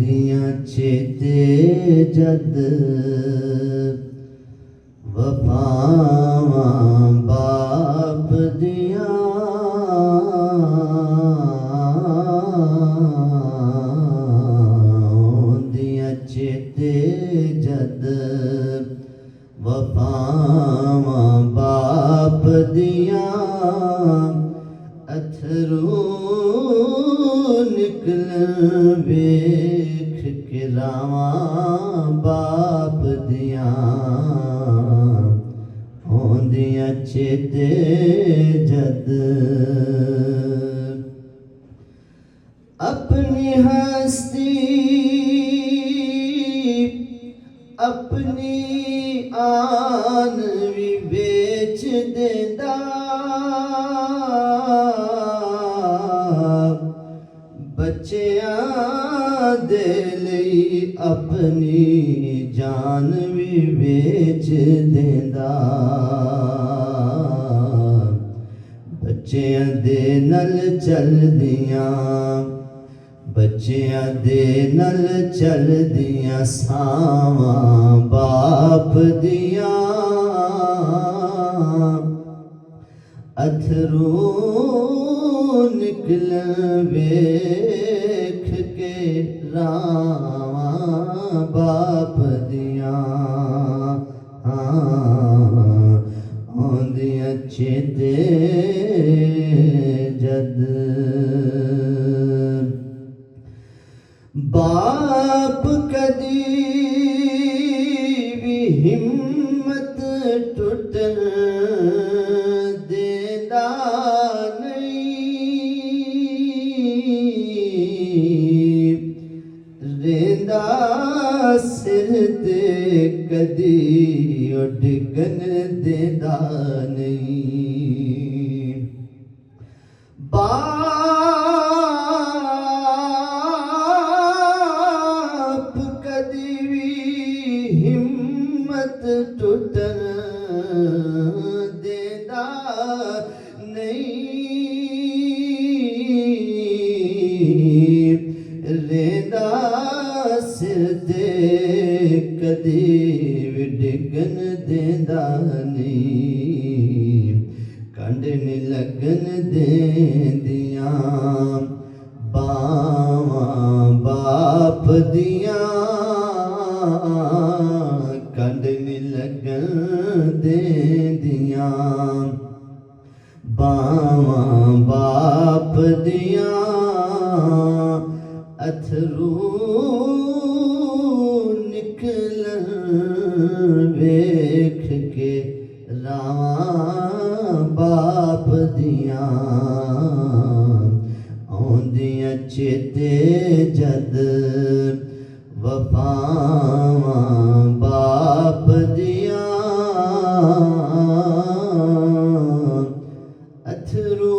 दियां चेते जद वफावां बाप दियां दियां चेते जद वफावां बाप दियां अथरू निकलन वेख के रावां बाप दियां होंदियां चेते जद अपनी हस्ती अपनी आन भी बेच देंदा बच्चियां दे लई अपनी जान भी बेच देंदा बच्चियां दे नल चलदियां बच्चियां दे नल चलदियां सावां बाप दियां अथरू निकलन वेख के रावां बाप दियां आंदियां चेते जद बाप कदी भी हिम्मत टुटन देंदा नहीं रेंदा सिर ते कदी डिगन देंदा नहीं बाप कदी भी हिम्मत टुटन देंदा नहीं रेंदा सिर ते कदी भी डिगन देंदा नहीं कंड नहीं लगन देंदियां बावां बाप दियां कंड नहीं लगन देंदियां बावां बाप दियां अथरू निकलन वेख के रावां बाप दियां आंदियां चेते जद वफावां बाप दियां अथरू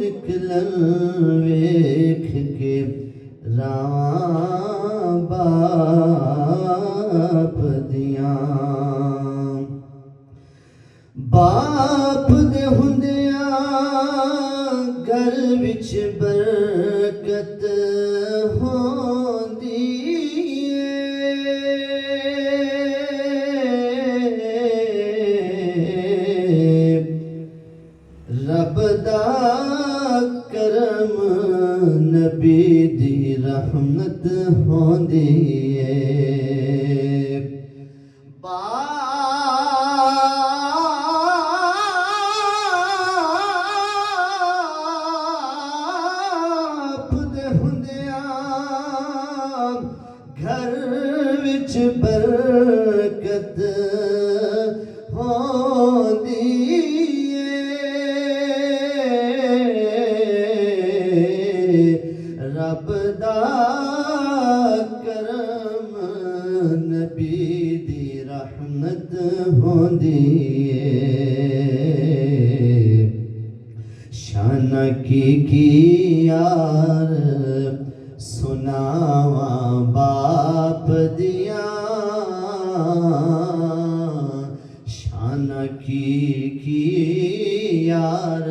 निकलन वेख के रावां बाप दियां बाप दे हुंदियां घर विच बरकत होंदी रब दा करम नबी दी रहमत होंदी बाप दे हुंदियां घर विच बरकत होंदी रब दा करम नबी दी रहमत होंदी शान की यार सुनावां बाप दियां शान की यार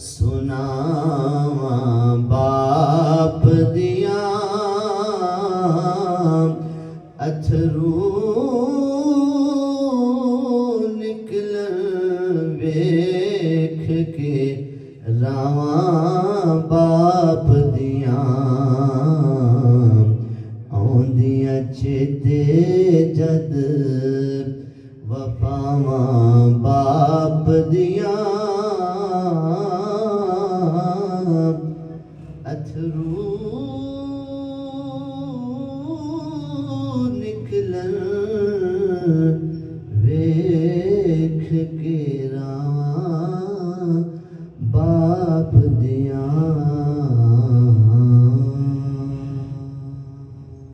सुनावां बाप वेख के रावां बाप दियां आउंदियां चेते जद वफावां बाप दियां अथरू